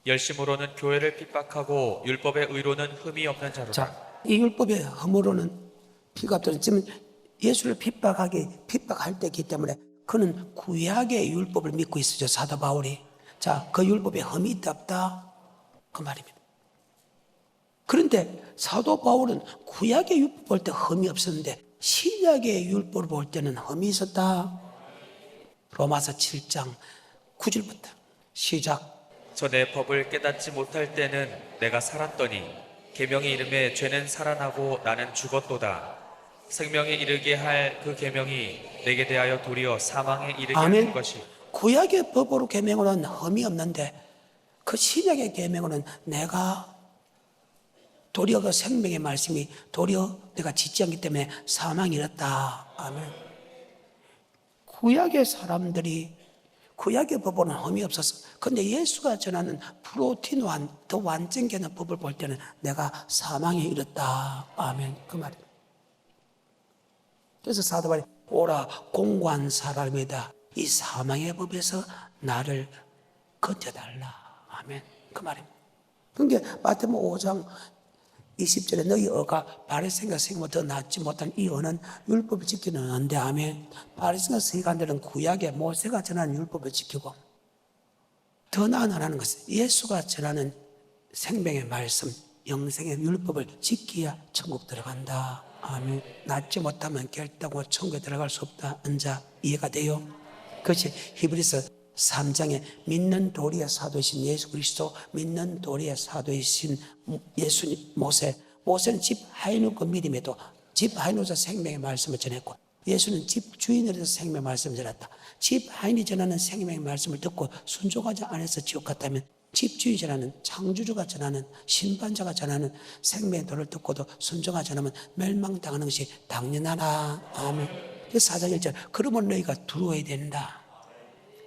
S2: 열심으로는 교회를 핍박하고 율법의 의로는 흠이 없는 자로다.
S1: 자, 이 율법의 흠으로는 피가 없다는 지금 예수를 핍박할 때이기 때문에 그는 구약의 율법을 믿고 있었죠. 사도 바울이. 자, 그 율법에 흠이 있다 없다? 그 말입니다. 그런데 사도 바울은 구약의 율법 볼 때 흠이 없었는데 신약의 율법을 볼 때는 흠이 있었다. 로마서 7장 9절부터 시작.
S2: 전에 법을 깨닫지 못할 때는 내가 살았더니 계명이 이름에 죄는 살아나고 나는 죽었도다. 생명에 이르게 할 그 계명이 내게 대하여 도리어 사망에 이르게
S1: 아멘.
S2: 하는 것이.
S1: 구약의 법으로 계명으로는 흠이 없는데 그 신약의 계명으로는 내가 도리어 그 생명의 말씀이 도리어 내가 짓지 않기 때문에 사망이 이렇다. 아멘. 구약의 사람들이 구약의 법으로는 흠이 없었어. 그런데 예수가 전하는 프로틴 더 완전케 하는 법을 볼 때는 내가 사망에 이르렀다. 아멘. 그 말이에요. 그래서 사도 바울이 오라 공고한 사람이다. 이 사망의 법에서 나를 건져달라. 아멘. 그 말입니다. 그러니까 마태복음 5장 20절에 너희 어가 바리새인과 서기관보다 더 낫지 못한 이 어는 율법을 지키는 언데 아멘. 바리새인과 서기관들은 구약의 모세가 전하는 율법을 지키고 더 나은 하나는 것은 예수가 전하는 생명의 말씀, 영생의 율법을 지켜야 천국 들어간다. 아멘. 낫지 못하면 결단코 천국에 들어갈 수 없다. 언자 이해가 돼요? 그것이 히브리서 3장에 믿는 도리의 사도이신 예수 그리스도, 믿는 도리의 사도이신 예수님, 모세는 집 하인으로 믿음에도 집 하인으로서 생명의 말씀을 전했고 예수는 집 주인으로서 생명의 말씀을 전했다. 집 하인이 전하는 생명의 말씀을 듣고 순종하지 않아서 지옥 갔다면 집 주인이 전하는, 창조주가 전하는, 심판자가 전하는 생명의 도를 듣고도 순종하지 않으면 멸망당하는 것이 당연하다. 아멘. 4장 1절 그러면 너희가 두려워야 된다.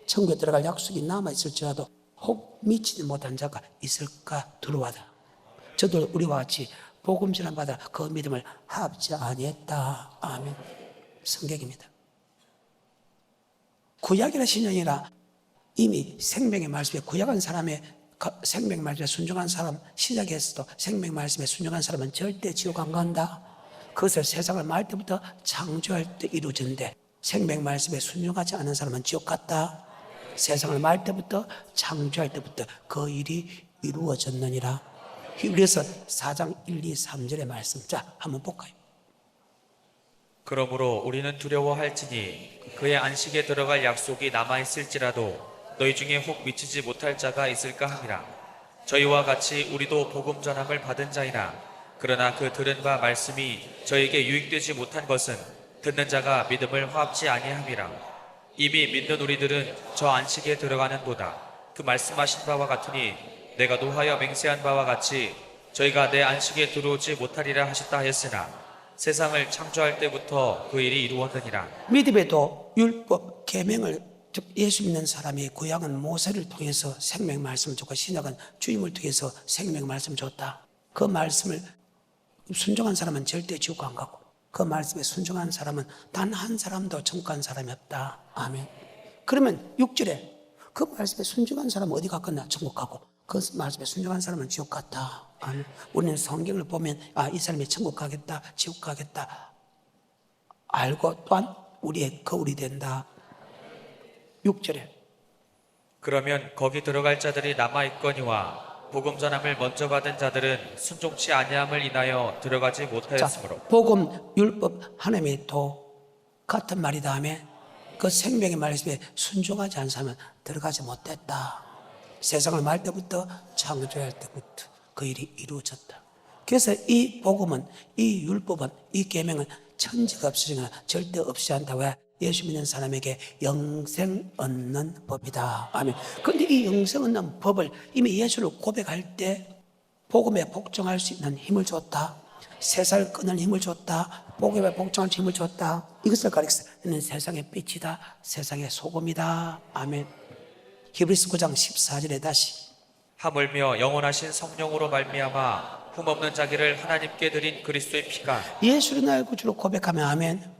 S1: 천국에 들어갈 약속이 남아있을지라도 혹 미치지 못한 자가 있을까 두려워하다. 저도 우리와 같이 복음 전환 받아 그 믿음을 합지 아니했다. 아멘. 성경입니다. 구약이나 신약이나 이미 생명의 말씀에 구약한 사람의 생명의 말씀에 순종한 사람, 신약에서도 생명의 말씀에 순종한 사람은 절대 지옥 안 간다. 그것을 세상을 말 때부터 창조할 때 이루어졌는데 생명의 말씀에 순종하지 않은 사람은 지옥 갔다. 세상을 말 때부터 창조할 때부터 그 일이 이루어졌느니라. 히브리서 4장 1, 2, 3절의 말씀. 자, 한번 볼까요?
S2: 그러므로 우리는 두려워할지니 그의 안식에 들어갈 약속이 남아있을지라도 너희 중에 혹 미치지 못할 자가 있을까 함이라. 저희와 같이 우리도 복음 전함을 받은 자이나 그러나 그 들은 바 말씀이 저에게 유익되지 못한 것은 듣는 자가 믿음을 화합지 아니함이라. 이미 믿는 우리들은 저 안식에 들어가는 보다 그 말씀하신 바와 같으니 내가 노하여 맹세한 바와 같이 저희가 내 안식에 들어오지 못하리라 하셨다 하였으나 세상을 창조할 때부터 그 일이 이루어졌느니라.
S1: 믿음에도 율법, 계명을 즉 예수 믿는 사람이 구약은 모세를 통해서 생명 말씀을 줬고 신약은 주님을 통해서 생명 말씀을 줬다. 그 말씀을 순종한 사람은 절대 지옥 안 가고 그 말씀에 순종한 사람은 단 한 사람도 천국 간 사람이 없다. 아멘. 그러면 6절에 그 말씀에 순종한 사람은 어디 갔겠나? 천국 가고 그 말씀에 순종한 사람은 지옥 갔다. 아멘. 우리는 성경을 보면 이 사람이 천국 가겠다, 지옥 가겠다 알고 또한 우리의 거울이 된다. 6절에
S2: 그러면 거기 들어갈 자들이 남아있거니와 복음 전함을 먼저 받은 자들은 순종치 아니함을 인하여 들어가지 못하였으므로.
S1: 복음, 율법, 하나님의 도 같은 말이 다음에 그 생명의 말씀에 순종하지 않은 사람은 들어가지 못했다. 세상을 말 때부터 창조할 때부터 그 일이 이루어졌다. 그래서 이 복음은, 이 율법은, 이 계명은 천지가 없으시거나 절대 없지 않다. 왜? 예수 믿는 사람에게 영생 얻는 법이다. 아멘. 그런데 이 영생 얻는 법을 이미 예수를 고백할 때 복음에 복종할 수 있는 힘을 줬다. 세상을 끊을 힘을 줬다. 복음에 복종할 힘을 줬다. 이것을 가리켜서 너는 세상의 빛이다. 세상의 소금이다. 아멘. 히브리서 9장 14절에 다시
S2: 하물며 영원하신 성령으로 말미암아 흠없는 자기를 하나님께 드린 그리스도의 피가
S1: 예수를 나의 구주로 고백하면 아멘.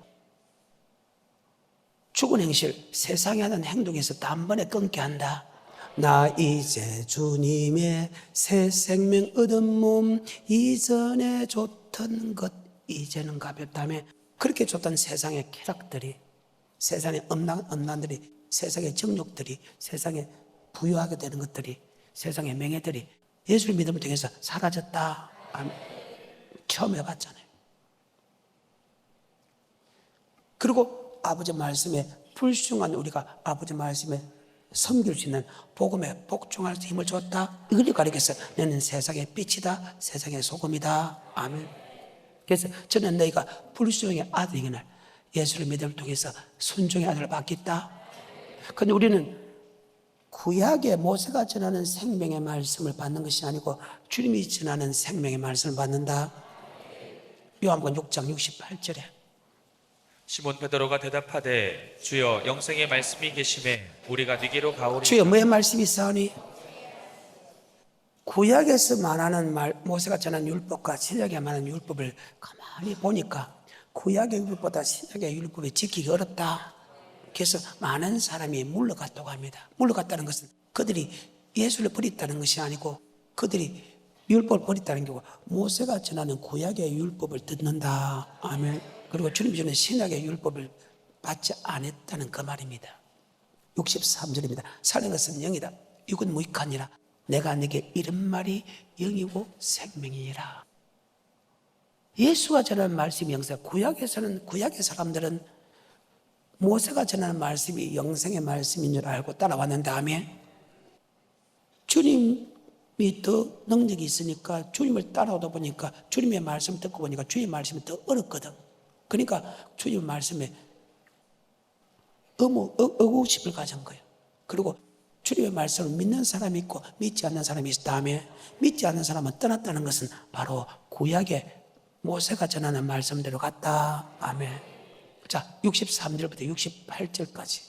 S1: 죽은 행실, 세상에 하는 행동에서 단번에 끊게 한다. 나 이제 주님의 새 생명 얻은 몸, 이전에 좋던 것 이제는 가볍다며. 그렇게 좋던 세상의 쾌락들이, 세상의 음란들이, 세상의 정욕들이, 세상에 부유하게 되는 것들이, 세상의 명예들이 예수를 믿음을 통해서 사라졌다. 처음 해봤잖아요. 그리고 아버지 말씀에 불순한 우리가 아버지 말씀에 섬길 수 있는 복음에 복종할 수 힘을 줬다. 이걸 가리켜서 너는 세상의 빛이다. 세상의 소금이다. 아멘. 그래서 저는 너희가 불순종의 아들이거늘 예수를 믿음을 통해서 순종의 아들을 받겠다. 그런데 우리는 구약의 모세가 전하는 생명의 말씀을 받는 것이 아니고 주님이 전하는 생명의 말씀을 받는다. 요한복음 6장 68절에
S2: 시몬 베드로가 대답하되 주여 영생의 말씀이 계심에 우리가 네게로 가오리.
S1: 주여 뭐의 말씀이 있사오니? 구약에서 말하는 모세가 전한 율법과 신약에 말하는 율법을 가만히 보니까 구약의 율법보다 신약의 율법이 지키기 어렵다. 그래서 많은 사람이 물러갔다고 합니다. 물러갔다는 것은 그들이 예수를 버렸다는 것이 아니고 그들이 율법을 버렸다는 게 모세가 전하는 구약의 율법을 듣는다. 아멘. 그리고 주님이 주는 신약의 율법을 받지 않았다는 그 말입니다. 63절입니다. 사는 것은 영이다. 육은 무익하니라. 내가 네게 이런 말이 영이고 생명이니라. 예수가 전하는 말씀이 영생. 구약에서는 구약의 사람들은 모세가 전하는 말씀이 영생의 말씀인 줄 알고 따라왔는 다음에 주님이 더 능력이 있으니까 주님을 따라오다 보니까 주님의 말씀을 듣고 보니까 주님의 말씀이 더 어렵거든. 그러니까 주님의 말씀에 의구심을 가진 거예요. 그리고 주님의 말씀을 믿는 사람이 있고 믿지 않는 사람이 있을 다음에 믿지 않는 사람은 떠났다는 것은 바로 구약의 모세가 전하는 말씀대로 갔다. 아멘. 자, 63절부터 68절까지.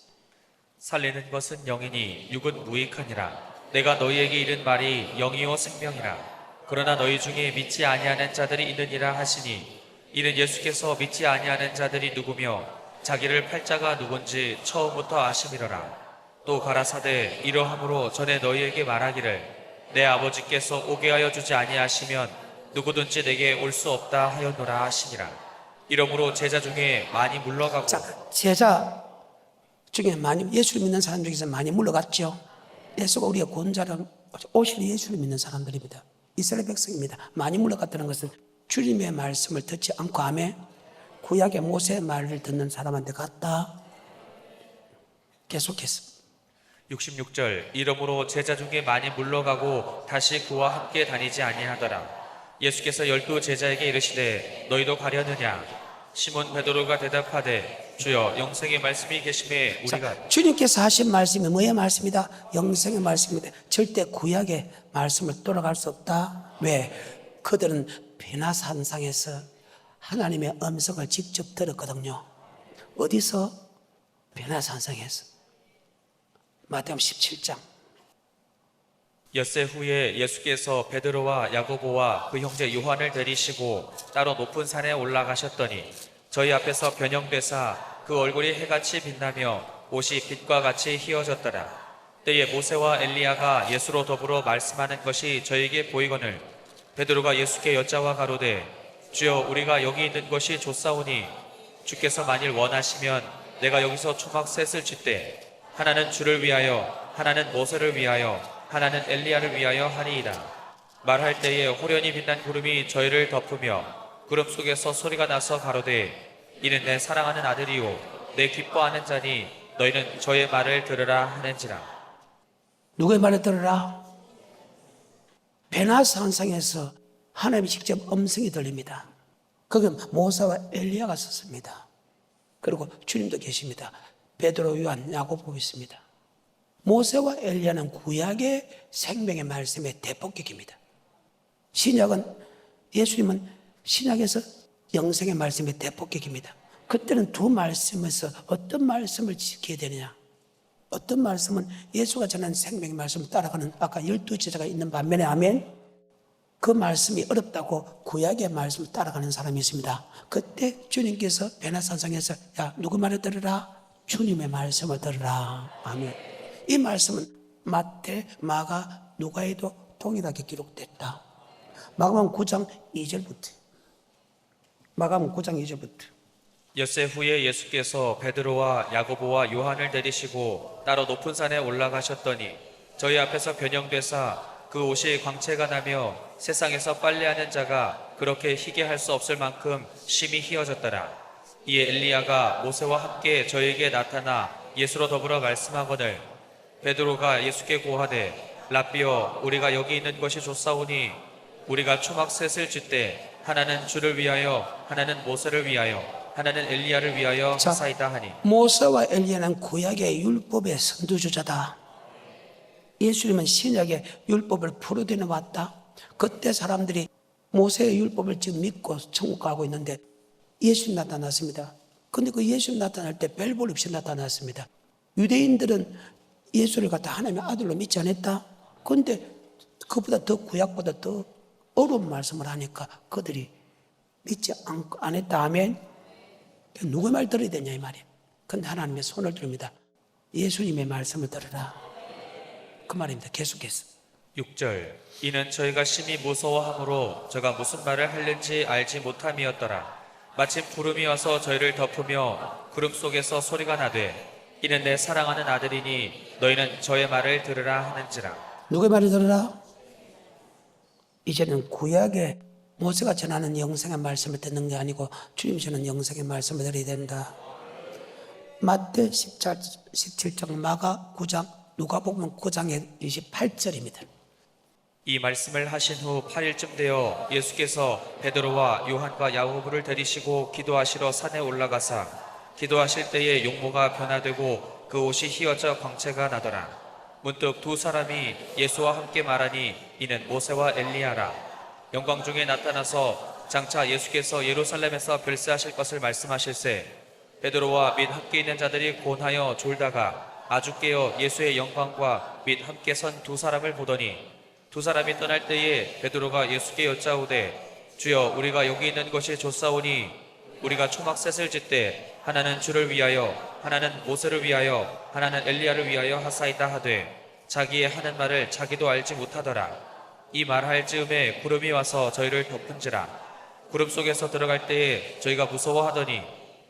S2: 살리는 것은 영이니 육은 무익하니라. 내가 너희에게 이른 말이 영이요 생명이라. 그러나 너희 중에 믿지 아니하는 자들이 있느니라 하시니 이는 예수께서 믿지 아니하는 자들이 누구며 자기를 팔 자가 누군지 처음부터 아심이로라. 또 가라사대 이러함으로 전에 너희에게 말하기를 내 아버지께서 오게 하여 주지 아니하시면 누구든지 내게 올 수 없다 하였노라 하시니라. 이러므로 제자 중에 많이 물러가고.
S1: 자, 제자 중에 많이 예수를 믿는 사람 중에서 많이 물러갔죠. 예수가 우리의 구원자로 오실 예수를 믿는 사람들입니다. 이스라엘 백성입니다. 많이 물러갔다는 것은 주님의 말씀을 듣지 않고 아멘. 구약의 모세의 말을 듣는 사람한테 갔다. 계속해서
S2: 66절 이러므로 제자 중에 많이 물러가고 다시 그와 함께 다니지 아니하더라. 예수께서 12 제자에게 이르시되 너희도 가려느냐? 시몬 베드로가 대답하되 주여 영생의 말씀이 계심에 우리가.
S1: 자, 주님께서 하신 말씀이 뭐의 말씀이다? 영생의 말씀입니다. 절대 구약의 말씀을 돌아갈 수 없다. 왜? 그들은 베나산상에서 하나님의 음성을 직접 들었거든요. 어디서? 베나산상에서. 마태복음 17장.
S2: 엿새 후에 예수께서 베드로와 야고보와 그 형제 요한을 데리시고 따로 높은 산에 올라가셨더니 저희 앞에서 변형되사 그 얼굴이 해같이 빛나며 옷이 빛과 같이 희어졌더라. 때에 모세와 엘리야가 예수로 더불어 말씀하는 것이 저에게 보이거늘 베드로가 예수께 여짜와 가로되 주여 우리가 여기 있는 것이 좋사오니 주께서 만일 원하시면 내가 여기서 초막 셋을 짓되 하나는 주를 위하여 하나는 모세를 위하여 하나는 엘리야를 위하여 하니이다. 말할 때에 호련히 빛난 구름이 저희를 덮으며 구름 속에서 소리가 나서 가로되 이는 내 사랑하는 아들이요 내 기뻐하는 자니 너희는 저의 말을 들으라 하는지라.
S1: 누구의 말을 들으라? 베나산상에서 하나님이 직접 음성이 들립니다. 거기 모세와 엘리야가 섰습니다. 그리고 주님도 계십니다. 베드로, 요한, 야고보 있습니다. 모세와 엘리야는 구약의 생명의 말씀의 대폭격입니다. 신약은, 예수님은 신약에서 영생의 말씀의 대폭격입니다. 그때는 두 말씀에서 어떤 말씀을 지켜야 되느냐, 어떤 말씀은 예수가 전한 생명의 말씀을 따라가는 아까 12제자가 있는 반면에, 아멘, 그 말씀이 어렵다고 구약의 말씀을 따라가는 사람이 있습니다. 그때 주님께서 베나산성에서 야, 누구 말을 들으라? 주님의 말씀을 들으라. 아멘. 이 말씀은 마태, 마가, 누가에도 동일하게 기록됐다. 마가복음 9장 2절부터. 마가복음 9장 2절부터.
S2: 엿새 후에 예수께서 베드로와 야고보와 요한을 데리시고 따로 높은 산에 올라가셨더니 저희 앞에서 변형되사 그 옷이 광채가 나며 세상에서 빨래하는 자가 그렇게 희게 할 수 없을 만큼 심히 희어졌더라. 이에 엘리야가 모세와 함께 저에게 나타나 예수로 더불어 말씀하거늘 베드로가 예수께 고하되 랍비여 우리가 여기 있는 것이 좋사오니 우리가 초막셋을 짓되 하나는 주를 위하여 하나는 모세를 위하여 하나는 엘리야를 위하여 하사이다 하니.
S1: 모세와 엘리야는 구약의 율법의 선두주자다. 예수님은 신약의 율법을 풀어대어 왔다. 그때 사람들이 모세의 율법을 지금 믿고 천국 가고 있는데 예수님 나타났습니다. 그런데 그 예수님 나타날 때 별 볼 없이 나타났습니다. 유대인들은 예수를 갖다 하나님의 아들로 믿지 않았다. 그런데 그보다 더 구약보다 더 어려운 말씀을 하니까 그들이 믿지 안 했다. 아멘. 누구의 말 들어야 되냐 이 말이에요. 그런데 하나님의 손을 들입니다. 예수님의 말씀을 들으라. 그 말입니다. 계속해서
S2: 6절 이는 저희가 심히 무서워함으로 저가 무슨 말을 하는지 알지 못함이었더라. 마침 구름이 와서 저희를 덮으며 구름 속에서 소리가 나되 이는 내 사랑하는 아들이니 너희는 저의 말을 들으라 하는지라.
S1: 누구의 말을 들으라? 이제는 구약의 모세가 전하는 영생의 말씀을 듣는 게 아니고 주님이 전하는 영생의 말씀을 들어야 된다. 마태 17장, 마가 9장, 누가복음 9장의 28절입니다.
S2: 이 말씀을 하신 후 8일쯤 되어 예수께서 베드로와 요한과 야고보를 데리시고 기도하시러 산에 올라가사 기도하실 때에 용모가 변화되고 그 옷이 휘어져 광채가 나더라. 문득 두 사람이 예수와 함께 말하니 이는 모세와 엘리야라. 영광 중에 나타나서 장차 예수께서 예루살렘에서 별세하실 것을 말씀하실세 베드로와 및 함께 있는 자들이 곤하여 졸다가 아주 깨어 예수의 영광과 및 함께 선 두 사람을 보더니 두 사람이 떠날 때에 베드로가 예수께 여짜오되 주여 우리가 여기 있는 것이 좋사오니 우리가 초막셋을 짓되 하나는 주를 위하여 하나는 모세를 위하여 하나는 엘리야를 위하여 하사이다 하되 자기의 하는 말을 자기도 알지 못하더라. 이 말할 즈음에 구름이 와서 저희를 덮은지라. 구름 속에서 들어갈 때에 저희가 무서워하더니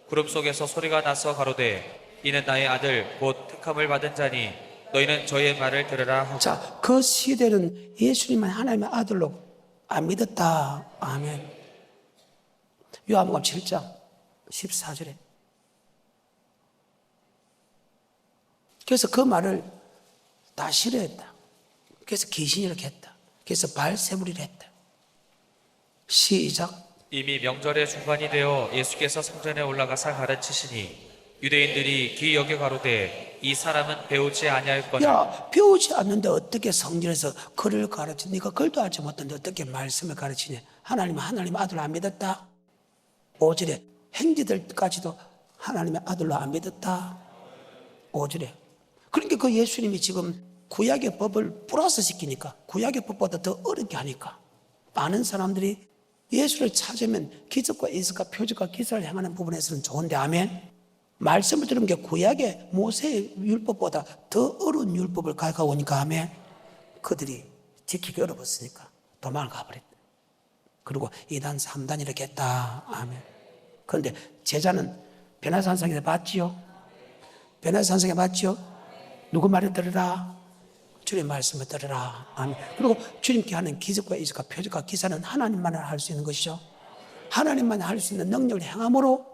S2: 구름 속에서 소리가 나서 가로되 이는 나의 아들 곧 택함을 받은 자니 너희는 저의 말을 들으라 하고.
S1: 자, 그 시대는 예수님은 하나님의 아들로 안 믿었다. 아멘. 요한복음 7장 14절에 그래서 그 말을 다 싫어했다. 그래서 귀신이라고 했다. 그래서 발세부리를 했다. 시작.
S2: 이미 명절의 중간이 되어 예수께서 성전에 올라가사 가르치시니 유대인들이 귀 여겨 가로되 이 사람은 배우지 아니하였거늘.
S1: 야, 배우지 않는데 어떻게 성전에서 글을 가르치? 네가 글도 알지 못하는데 어떻게 말씀을 가르치냐? 하나님 아들로 안 믿었다. 5절에 행지들까지도 하나님의 아들로 안 믿었다. 5절에. 그러니까 그 예수님이 지금 구약의 법을 플러스 시키니까 구약의 법보다 더 어렵게 하니까 많은 사람들이 예수를 찾으면 기적과 인식과 표적과 기사를 행하는 부분에서는 좋은데 아멘. 말씀을 들은 게 구약의 모세의 율법보다 더 어려운 율법을 가져오니까 아멘. 그들이 지키기 어려웠으니까 도망을 가버렸다. 그리고 2단 3단 이렇게 했다. 아멘. 그런데 제자는 베나산성에 봤지요? 베나산성에 봤지요? 누구 말을 들으라? 주님 말씀을 들으라. 아멘. 그리고 주님께 하는 기적과 이적과 표적과 기사는 하나님만 할 수 있는 것이죠. 하나님만 할 수 있는 능력을 행함으로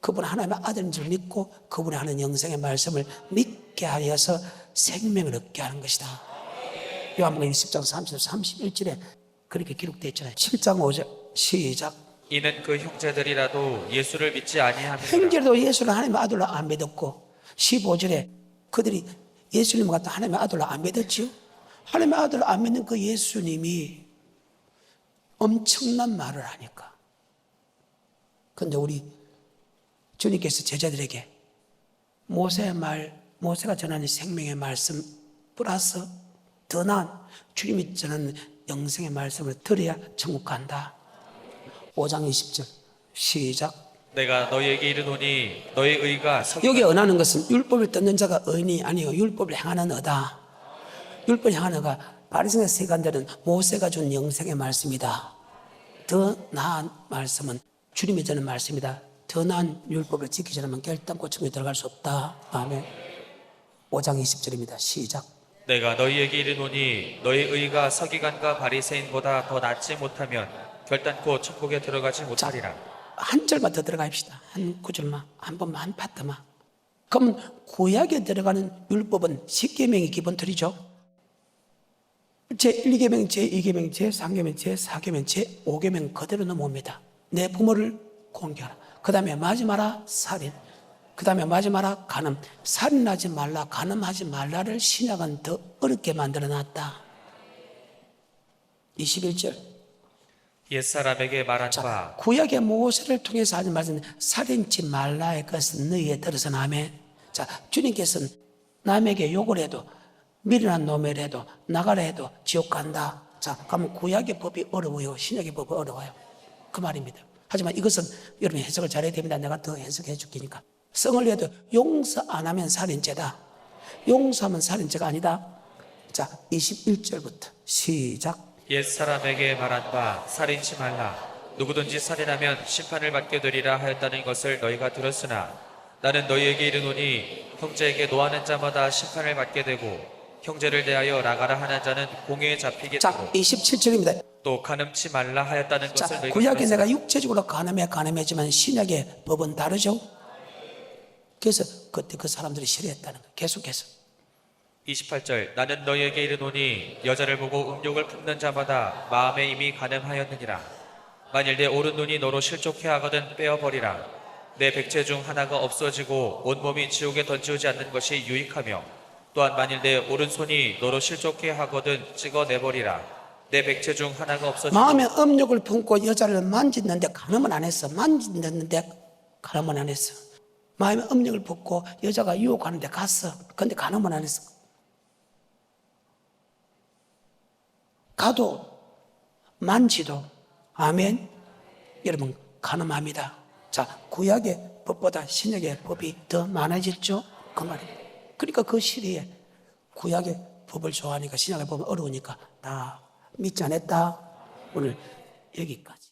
S1: 그분 하나님의 아들인 줄 믿고 그분이 하는 영생의 말씀을 믿게 하여서 생명을 얻게 하는 것이다. 요한복음 20장 30, 31절에 그렇게 기록되어 있잖아요. 7장 5절 시작.
S2: 이는 그 형제들이라도 예수를 믿지 아니함이라.
S1: 형제도 예수를 하나님의 아들로 안 믿었고 15절에 그들이 예수님을 갖다 하나님의 아들로 안 믿었지요. 하나님의 아들로 안 믿는 그 예수님이 엄청난 말을 하니까. 그런데 우리 주님께서 제자들에게 모세의 말, 모세가 전하는 생명의 말씀 플러스 더 나은 주님이 전하는 영생의 말씀을 들어야 천국 간다. 5장 20절 시작.
S2: 내가 너희에게 이르노니 너희 의가
S1: 여기 언하는 것은 율법을 듣는 자가 의인이 아니요 율법을 행하는 의다. 율법을 행하는 의가 바리새인의 세관들은 모세가 준 영생의 말씀이다. 더 나은 말씀은 주님이 전하는 말씀이다. 더 나은 율법을 지키지 않으면 결단코 천국에 들어갈 수 없다. 아멘. 5장 20절입니다. 시작.
S2: 내가 너희에게 이르노니 너희 의가 서기관과 바리새인보다 더 낫지 못하면 결단코 천국에 들어가지 못하리라.
S1: 한 절만 더 들어갑시다. 한 구절만, 한 번만, 한 파트만. 그러면 구약에 들어가는 율법은 10계명이 기본 틀이죠. 제1계명, 제2계명, 제3계명, 제4계명, 제5계명 그대로 넘어옵니다. 내 부모를 공경하라. 그 다음에 마지 마라 살인. 그 다음에 마지 마라 간음. 살인하지 말라, 간음하지 말라를 신약은 더 어렵게 만들어놨다. 21절.
S2: 옛사람에게 말한 바
S1: 구약의 모세를 통해서 하는 말씀, 살인치 말라의 것은 너희에 들어서 남의. 자, 주님께서는 남에게 욕을 해도, 미련한 놈을 해도, 나가라 해도 지옥 간다. 자, 그러면 구약의 법이 어려워요. 신약의 법이 어려워요. 그 말입니다. 하지만 이것은 여러분 해석을 잘해야 됩니다. 내가 더 해석해 줄 테니까. 성을 해도 용서 안 하면 살인죄다. 용서하면 살인죄가 아니다. 자, 21절부터 시작.
S2: 옛사람에게 말한 바 살인치 말라. 누구든지 살인하면 심판을 받게 되리라 하였다는 것을 너희가 들었으나 나는 너희에게 이르노니 형제에게 노하는 자마다 심판을 받게 되고 형제를 대하여 나가라 하는 자는 공회에 잡히게
S1: 자,
S2: 되고
S1: 27절입니다.
S2: 또 간음치 말라 하였다는 것을
S1: 자,
S2: 너희가
S1: 구약에
S2: 들었으나
S1: 내가 육체적으로 가늠했지만 신약의 법은 다르죠. 그래서 그때 그 사람들이 싫어했다는 거예요. 계속해서.
S2: 28절 나는 너희에게 이르노니 여자를 보고 음욕을 품는 자마다 마음에 이미 간음하였느니라. 만일 내 오른 눈이 너로 실족해 하거든 빼어버리라. 내 백체 중 하나가 없어지고 온몸이 지옥에 던지우지 않는 것이 유익하며 또한 만일 내 오른손이 너로 실족해 하거든 찍어내버리라. 내 백체 중 하나가 없어지고
S1: 마음에 음욕을 품고 여자를 만지는데 간음은 안 했어. 만지는데 간음은 안 했어. 마음에 음욕을 품고 여자가 유혹하는데 갔어. 근데 간음은 안 했어. 가도 만지도 아멘. 여러분 간음합니다. 자, 구약의 법보다 신약의 법이 더 많아졌죠. 그 말입니다. 그러니까 그 시대에 구약의 법을 좋아하니까 신약의 법은 어려우니까 다 믿지 않았다. 오늘 여기까지.